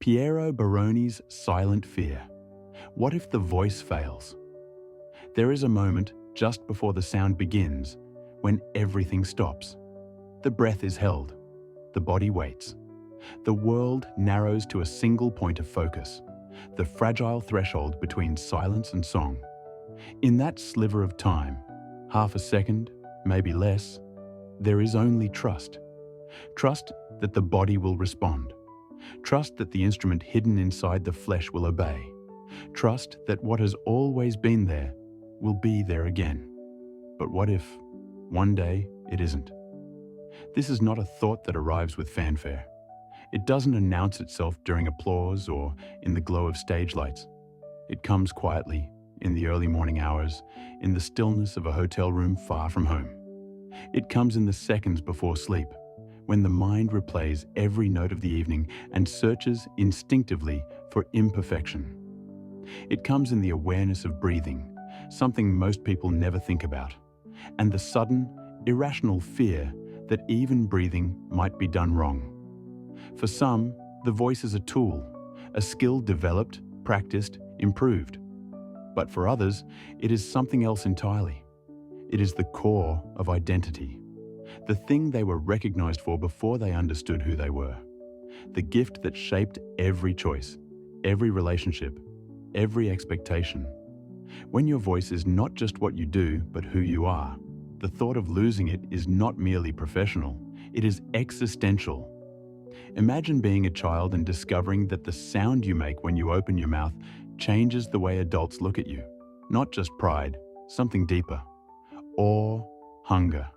Piero Barone's silent fear. What if the voice fails? There is a moment just before the sound begins when everything stops. The breath is held. The body waits. The world narrows to a single point of focus, the fragile threshold between silence and song. In that sliver of time, half a second, maybe less, there is only trust. Trust that the body will respond. Trust that the instrument hidden inside the flesh will obey. Trust that what has always been there will be there again. But what if, one day, it isn't? This is not a thought that arrives with fanfare. It doesn't announce itself during applause or in the glow of stage lights. It comes quietly, in the early morning hours, in the stillness of a hotel room far from home. It comes in the seconds before sleep, when the mind replays every note of the evening and searches instinctively for imperfection. It comes in the awareness of breathing, something most people never think about, and the sudden, irrational fear that even breathing might be done wrong. For some, the voice is a tool, a skill developed, practiced, improved. But for others, it is something else entirely. It is the core of identity, the thing they were recognized for before they understood who they were, the gift that shaped every choice, every relationship, every expectation. When your voice is not just what you do, but who you are, the thought of losing it is not merely professional, it is existential. Imagine being a child and discovering that the sound you make when you open your mouth changes the way adults look at you. Not just pride, something deeper. Awe, hunger,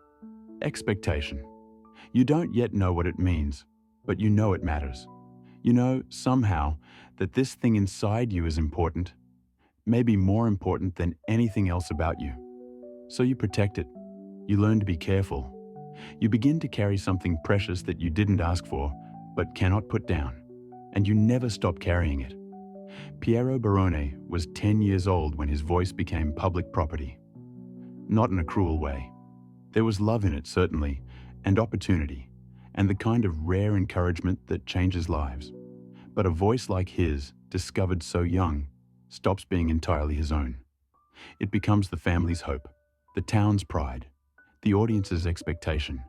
expectation. You don't yet know what it means, but you know it matters. You know, somehow, that this thing inside you is important, maybe more important than anything else about you. So you protect it. You learn to be careful. You begin to carry something precious that you didn't ask for, but cannot put down, and you never stop carrying it. Piero Barone was 10 years old when his voice became public property. Not in a cruel way. There was love in it, certainly, and opportunity, and the kind of rare encouragement that changes lives. But a voice like his, discovered so young, stops being entirely his own. It becomes the family's hope, the town's pride, the audience's expectation.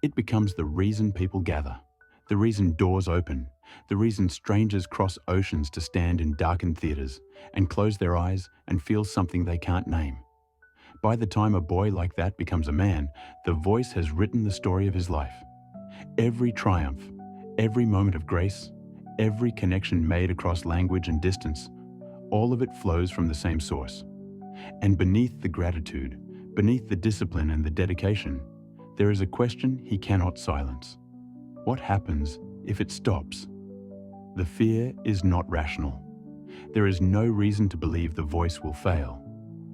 It becomes the reason people gather, the reason doors open, the reason strangers cross oceans to stand in darkened theaters and close their eyes and feel something they can't name. By the time a boy like that becomes a man, the voice has written the story of his life. Every triumph, every moment of grace, every connection made across language and distance, all of it flows from the same source. And beneath the gratitude, beneath the discipline and the dedication, there is a question he cannot silence. What happens if it stops? The fear is not rational. There is no reason to believe the voice will fail.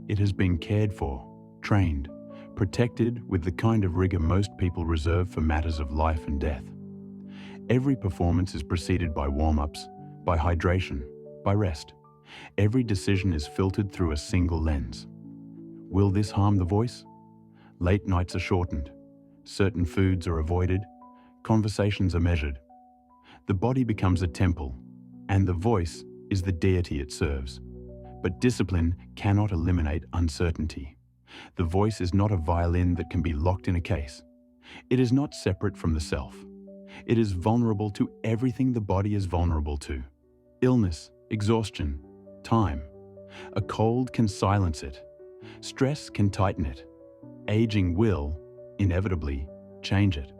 It has been cared for, trained, protected with the kind of rigor most people reserve for matters of life and death. Every performance is preceded by warm-ups, by hydration, by rest. Every decision is filtered through a single lens. Will this harm the voice? Late nights are shortened. Certain foods are avoided. Conversations are measured. The body becomes a temple, and the voice is the deity it serves. But discipline cannot eliminate uncertainty. The voice is not a violin that can be locked in a case. It is not separate from the self. It is vulnerable to everything the body is vulnerable to. Illness, exhaustion, time. A cold can silence it. Stress can tighten it. Aging will, inevitably, change it.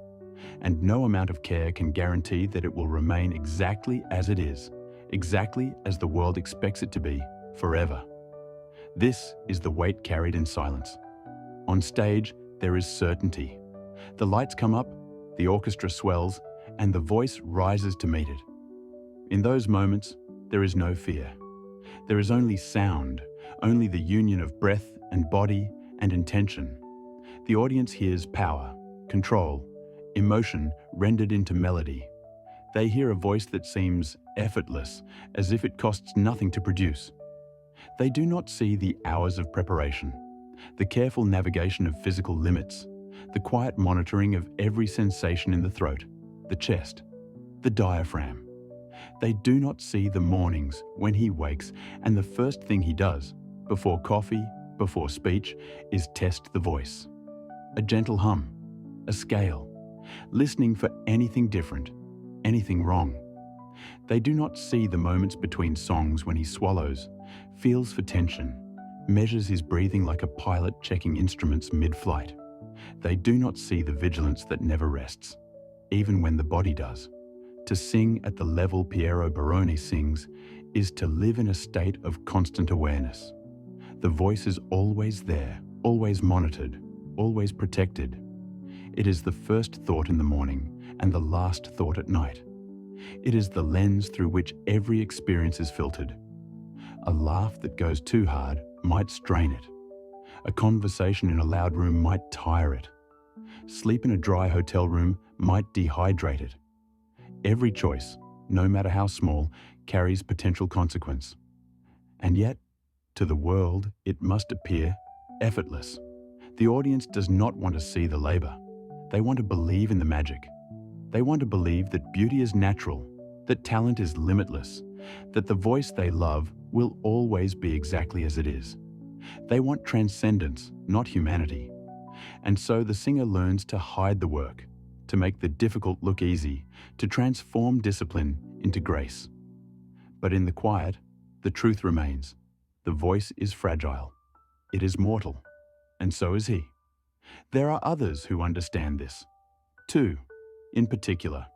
And no amount of care can guarantee that it will remain exactly as it is, exactly as the world expects it to be, forever. This is the weight carried in silence. On stage, there is certainty. The lights come up, the orchestra swells, and the voice rises to meet it. In those moments, there is no fear. There is only sound, only the union of breath and body and intention. The audience hears power, control, emotion rendered into melody. They hear a voice that seems effortless, as if it costs nothing to produce. They do not see the hours of preparation, the careful navigation of physical limits, the quiet monitoring of every sensation in the throat, the chest, the diaphragm. They do not see the mornings when he wakes and the first thing he does, before coffee, before speech, is test the voice. A gentle hum, a scale, listening for anything different, anything wrong. They do not see the moments between songs when he swallows, feels for tension, measures his breathing like a pilot checking instruments mid-flight. They do not see the vigilance that never rests, even when the body does. To sing at the level Piero Barone sings is to live in a state of constant awareness. The voice is always there, always monitored, always protected. It is the first thought in the morning and the last thought at night. It is the lens through which every experience is filtered. A laugh that goes too hard might strain it. A conversation in a loud room might tire it. Sleep in a dry hotel room might dehydrate it. Every choice, no matter how small, carries potential consequence. And yet, to the world, it must appear effortless. The audience does not want to see the labor. They want to believe in the magic. They want to believe that beauty is natural, that talent is limitless, that the voice they love will always be exactly as it is. They want transcendence, not humanity. And so the singer learns to hide the work, to make the difficult look easy, to transform discipline into grace. But in the quiet, the truth remains. The voice is fragile. It is mortal. And so is he. There are others who understand this. Two, in particular.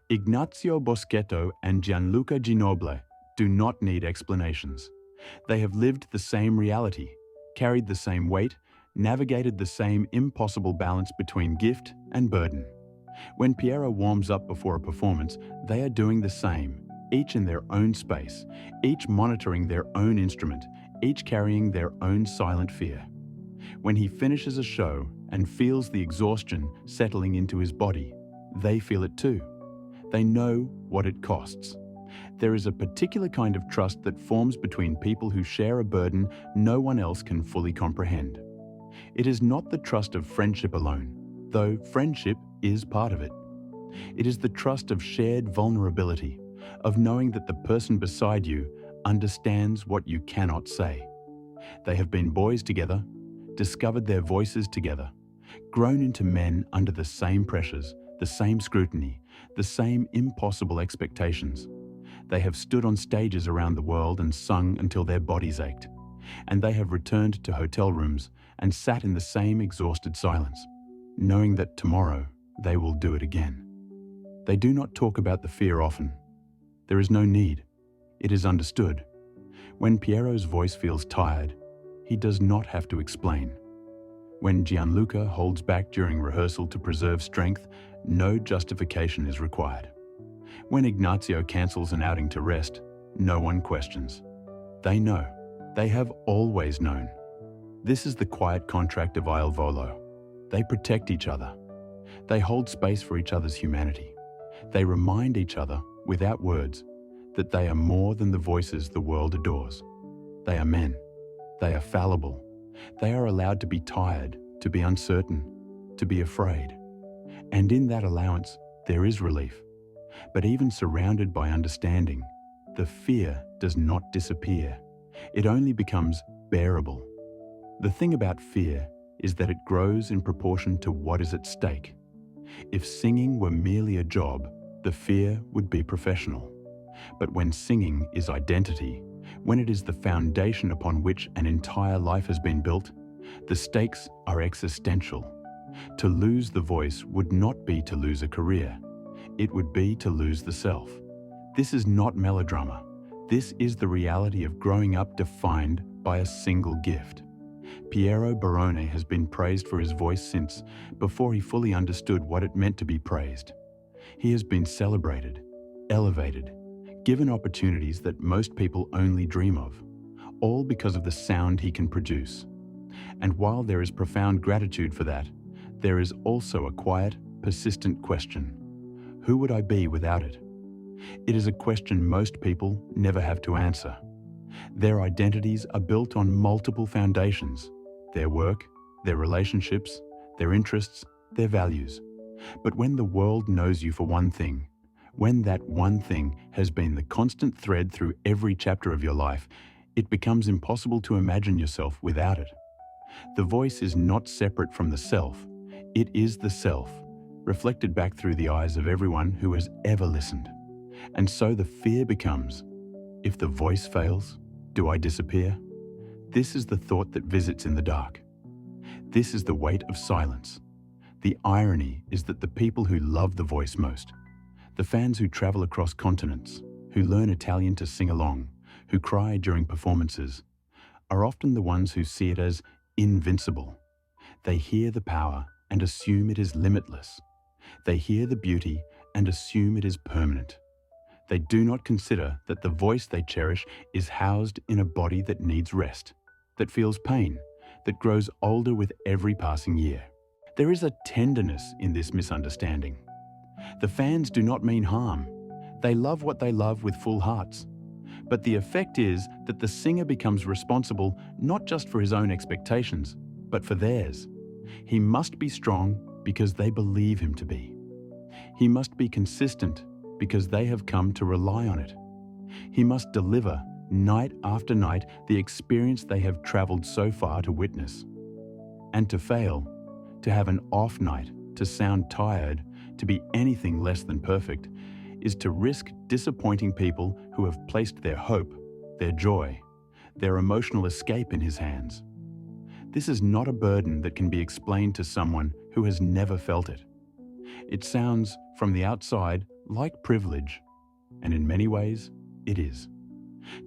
Ignazio Boschetto and Gianluca Ginoble do not need explanations. They have lived the same reality, carried the same weight, navigated the same impossible balance between gift and burden. When Piero warms up before a performance, they are doing the same, each in their own space, each monitoring their own instrument, each carrying their own silent fear. When he finishes a show and feels the exhaustion settling into his body, they feel it too. They know what it costs. There is a particular kind of trust that forms between people who share a burden no one else can fully comprehend. It is not the trust of friendship alone, though friendship is part of it. It is the trust of shared vulnerability, of knowing that the person beside you understands what you cannot say. They have been boys together, discovered their voices together, grown into men under the same pressures, the same scrutiny, the same impossible expectations. They have stood on stages around the world and sung until their bodies ached, and they have returned to hotel rooms and sat in the same exhausted silence, knowing that tomorrow they will do it again. They do not talk about the fear often. There is no need. It is understood. When Piero's voice feels tired, he does not have to explain. When Gianluca holds back during rehearsal to preserve strength, no justification is required. When Ignazio cancels an outing to rest, no one questions. They know. They have always known. This is the quiet contract of Il Volo. They protect each other. They hold space for each other's humanity. They remind each other, without words, that they are more than the voices the world adores. They are men. They are fallible. They are allowed to be tired, to be uncertain, to be afraid. And in that allowance, there is relief. But even surrounded by understanding, the fear does not disappear. It only becomes bearable. The thing about fear is that it grows in proportion to what is at stake. If singing were merely a job, the fear would be professional. But when singing is identity, when it is the foundation upon which an entire life has been built, the stakes are existential. To lose the voice would not be to lose a career. It would be to lose the self. This is not melodrama. This is the reality of growing up defined by a single gift. Piero Barone has been praised for his voice since, before he fully understood what it meant to be praised. He has been celebrated, elevated, given opportunities that most people only dream of, all because of the sound he can produce. And while there is profound gratitude for that, there is also a quiet, persistent question. Who would I be without it? It is a question most people never have to answer. Their identities are built on multiple foundations: their work, their relationships, their interests, their values. But when the world knows you for one thing, When that one thing has been the constant thread through every chapter of your life, it becomes impossible to imagine yourself without it. The voice is not separate from the self. It is the self, reflected back through the eyes of everyone who has ever listened. And so the fear becomes, if the voice fails, do I disappear? This is the thought that visits in the dark. This is the weight of silence. The irony is that the people who love the voice most, the fans who travel across continents, who learn Italian to sing along, who cry during performances, are often the ones who see it as invincible. They hear the power and assume it is limitless. They hear the beauty and assume it is permanent. They do not consider that the voice they cherish is housed in a body that needs rest, that feels pain, that grows older with every passing year. There is a tenderness in this misunderstanding. The fans do not mean harm. They love what they love with full hearts. But the effect is that the singer becomes responsible not just for his own expectations, but for theirs. He must be strong because they believe him to be. He must be consistent because they have come to rely on it. He must deliver, night after night, the experience they have traveled so far to witness. And to fail, to have an off night, to sound tired, to be anything less than perfect, is to risk disappointing people who have placed their hope, their joy, their emotional escape in his hands. This is not a burden that can be explained to someone who has never felt it. It sounds, from the outside, like privilege, and in many ways, it is.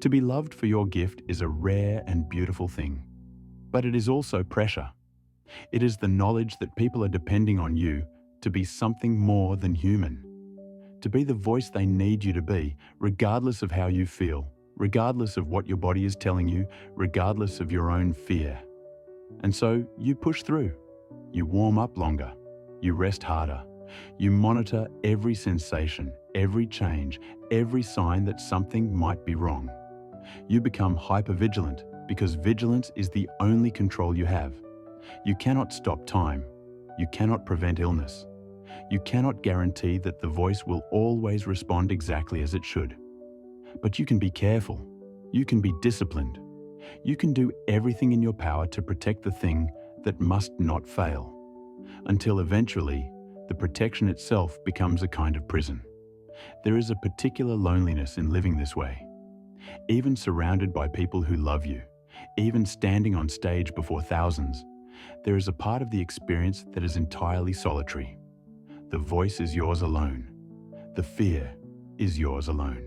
To be loved for your gift is a rare and beautiful thing, but it is also pressure. It is the knowledge that people are depending on you to be something more than human, to be the voice they need you to be, regardless of how you feel, regardless of what your body is telling you, regardless of your own fear. And so you push through. You warm up longer. You rest harder. You monitor every sensation, every change, every sign that something might be wrong. You become hypervigilant because vigilance is the only control you have. You cannot stop time. You cannot prevent illness. You cannot guarantee that the voice will always respond exactly as it should. But you can be careful. You can be disciplined. You can do everything in your power to protect the thing that must not fail, until eventually the protection itself becomes a kind of prison. There is a particular loneliness in living this way. Even surrounded by people who love you, even standing on stage before thousands, there is a part of the experience that is entirely solitary. The voice is yours alone. The fear is yours alone.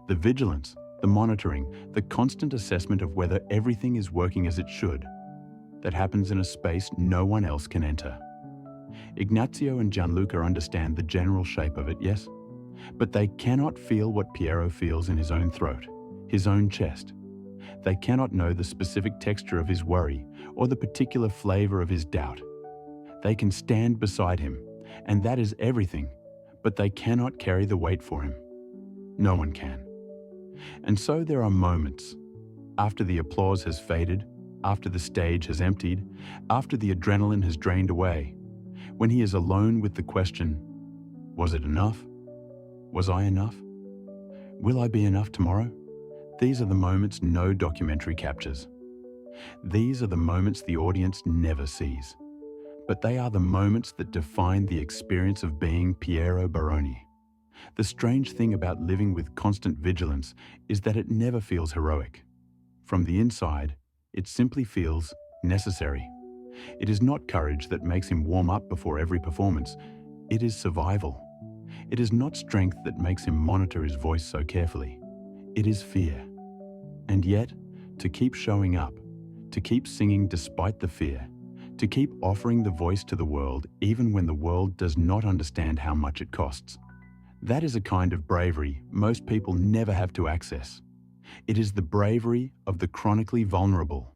The vigilance, the monitoring, the constant assessment of whether everything is working as it should, that happens in a space no one else can enter. Ignazio and Gianluca understand the general shape of it, yes? But they cannot feel what Piero feels in his own throat, his own chest. They cannot know the specific texture of his worry or the particular flavor of his doubt. They can stand beside him, and that is everything, but they cannot carry the weight for him. No one can. And so there are moments, after the applause has faded, after the stage has emptied, after the adrenaline has drained away, when he is alone with the question, was it enough? Was I enough? Will I be enough tomorrow? These are the moments no documentary captures. These are the moments the audience never sees. But they are the moments that define the experience of being Piero Barone. The strange thing about living with constant vigilance is that it never feels heroic. From the inside, it simply feels necessary. It is not courage that makes him warm up before every performance. It is survival. It is not strength that makes him monitor his voice so carefully. It is fear. And yet, to keep showing up, to keep singing despite the fear, to keep offering the voice to the world even when the world does not understand how much it costs, that is a kind of bravery most people never have to access. It is the bravery of the chronically vulnerable,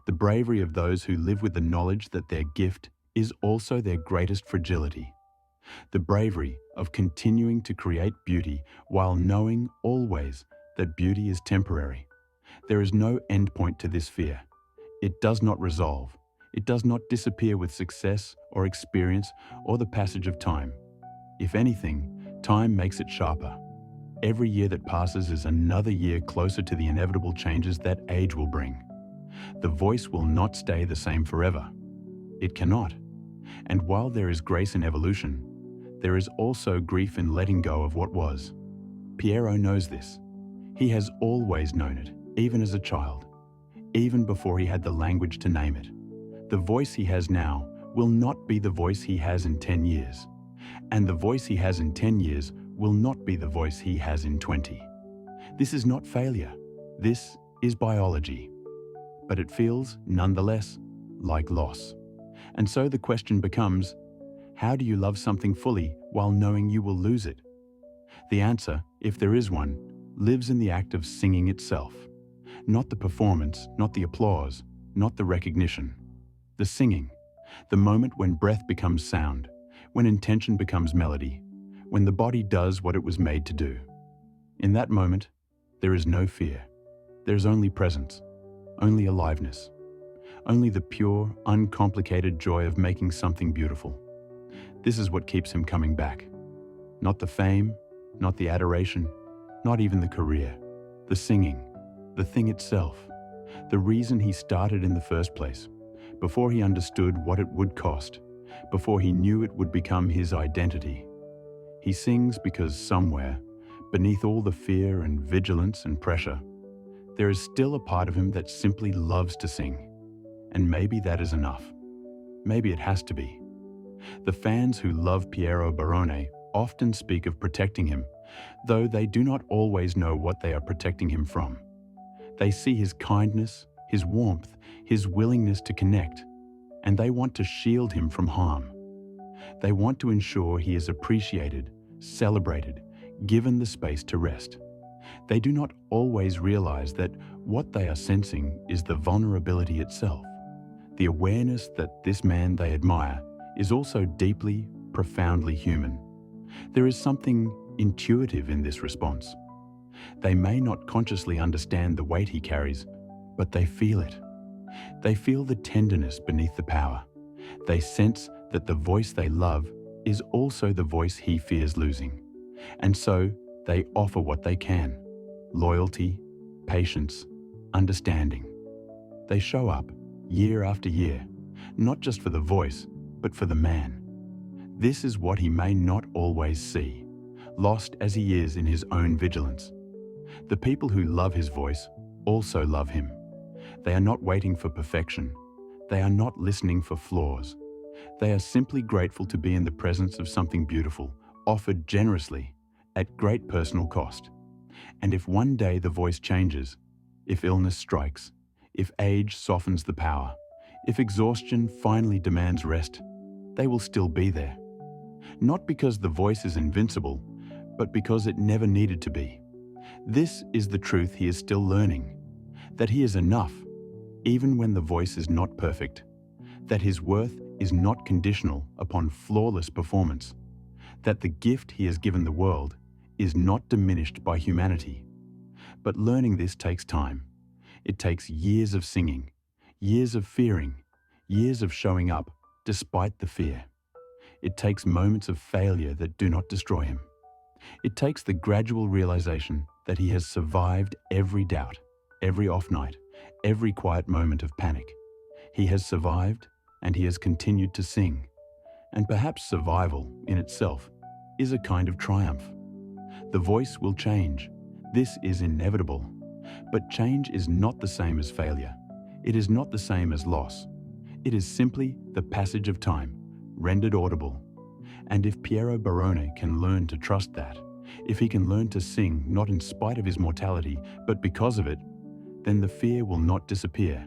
the bravery of those who live with the knowledge that their gift is also their greatest fragility, the bravery of continuing to create beauty while knowing always that beauty is temporary. There is no endpoint to this fear. It does not resolve. It does not disappear with success or experience or the passage of time. If anything, Time makes it sharper. Every year that passes is another year closer to the inevitable changes that age will bring. The voice will not stay the same forever. It cannot. And while there is grace in evolution, there is also grief in letting go of what was. Piero knows this. He has always known it, even as a child, even before he had the language to name it. The voice he has now will not be the voice he has in 10 years. And the voice he has in 10 years will not be the voice he has in 20. This is not failure. This is biology. But it feels, nonetheless, like loss. And so the question becomes, how do you love something fully while knowing you will lose it? The answer, if there is one, lives in the act of singing itself. Not the performance, not the applause, not the recognition. The singing, the moment when breath becomes sound, when intention becomes melody, when the body does what it was made to do. In that moment, there is no fear. There is only presence, only aliveness, only the pure, uncomplicated joy of making something beautiful. This is what keeps him coming back. Not the fame, not the adoration, not even the career. The singing, the thing itself, the reason he started in the first place, before he understood what it would cost, before he knew it would become his identity. He sings because somewhere, beneath all the fear and vigilance and pressure, there is still a part of him that simply loves to sing. And maybe that is enough. Maybe it has to be. The fans who love Piero Barone often speak of protecting him, though they do not always know what they are protecting him from. They see his kindness, his warmth, his willingness to connect, and they want to shield him from harm. They want to ensure he is appreciated, celebrated, given the space to rest. They do not always realize that what they are sensing is the vulnerability itself, the awareness that this man they admire is also deeply, profoundly human. There is something intuitive in this response. They may not consciously understand the weight he carries, but they feel it. They feel the tenderness beneath the power. They sense that the voice they love is also the voice he fears losing. And so they offer what they can: loyalty, patience, understanding. They show up year after year, not just for the voice, but for the man. This is what he may not always see, lost as he is in his own vigilance. The people who love his voice also love him. They are not waiting for perfection. They are not listening for flaws. They are simply grateful to be in the presence of something beautiful, offered generously, at great personal cost. And if one day the voice changes, if illness strikes, if age softens the power, if exhaustion finally demands rest, they will still be there. Not because the voice is invincible, but because it never needed to be. This is the truth he is still learning, that he is enough, even when the voice is not perfect, that his worth is not conditional upon flawless performance, that the gift he has given the world is not diminished by humanity. But learning this takes time. It takes years of singing, years of fearing, years of showing up despite the fear. It takes moments of failure that do not destroy him. It takes the gradual realization that he has survived every doubt, every off night, every quiet moment of panic. He has survived, and he has continued to sing. And perhaps survival, in itself, is a kind of triumph. The voice will change. This is inevitable. But change is not the same as failure. It is not the same as loss. It is simply the passage of time, rendered audible. And if Piero Barone can learn to trust that, if he can learn to sing not in spite of his mortality, but because of it, then the fear will not disappear,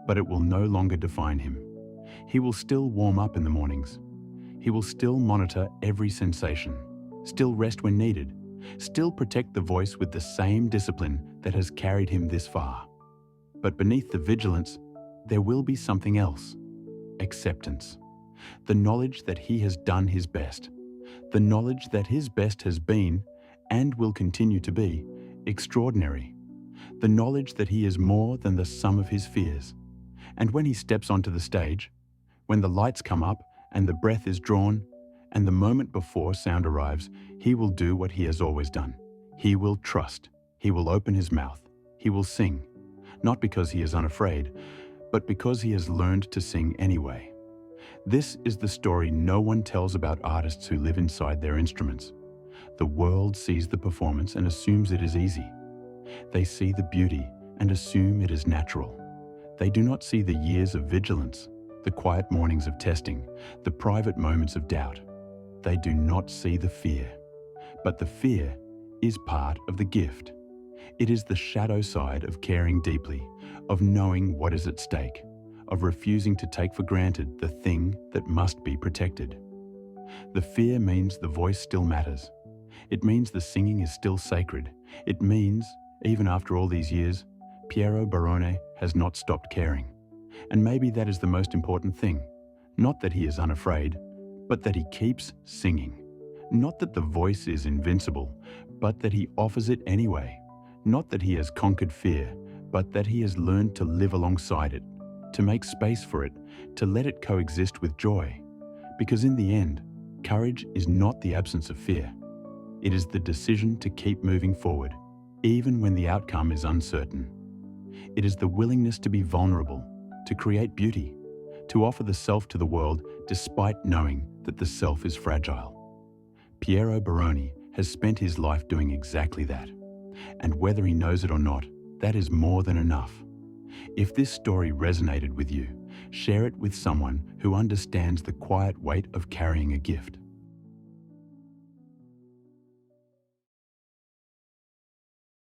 but it will no longer define him. He will still warm up in the mornings. He will still monitor every sensation, still rest when needed, still protect the voice with the same discipline that has carried him this far. But beneath the vigilance, there will be something else: acceptance. The knowledge that he has done his best, the knowledge that his best has been, and will continue to be, extraordinary. The knowledge that he is more than the sum of his fears. And when he steps onto the stage, when the lights come up and the breath is drawn, And the moment before sound arrives, he will do what he has always done. He will trust. He will open his mouth. He will sing, not because he is unafraid, but because he has learned to sing anyway. This is the story no one tells about artists who live inside their instruments. The world sees the performance and assumes it is easy. They see the beauty and assume it is natural. They do not see the years of vigilance, the quiet mornings of testing, the private moments of doubt. They do not see the fear. But the fear is part of the gift. It is the shadow side of caring deeply, of knowing what is at stake, of refusing to take for granted the thing that must be protected. The fear means the voice still matters. It means the singing is still sacred. It means, even after all these years, Piero Barone has not stopped caring. And maybe that is the most important thing. Not that he is unafraid, but that he keeps singing. Not that the voice is invincible, but that he offers it anyway. Not that he has conquered fear, but that he has learned to live alongside it, to make space for it, to let it coexist with joy. Because in the end, courage is not the absence of fear. It is the decision to keep moving forward, even when the outcome is uncertain. It is the willingness to be vulnerable, to create beauty, to offer the self to the world despite knowing that the self is fragile. Piero Barone has spent his life doing exactly that. And whether he knows it or not, that is more than enough. If this story resonated with you, share it with someone who understands the quiet weight of carrying a gift.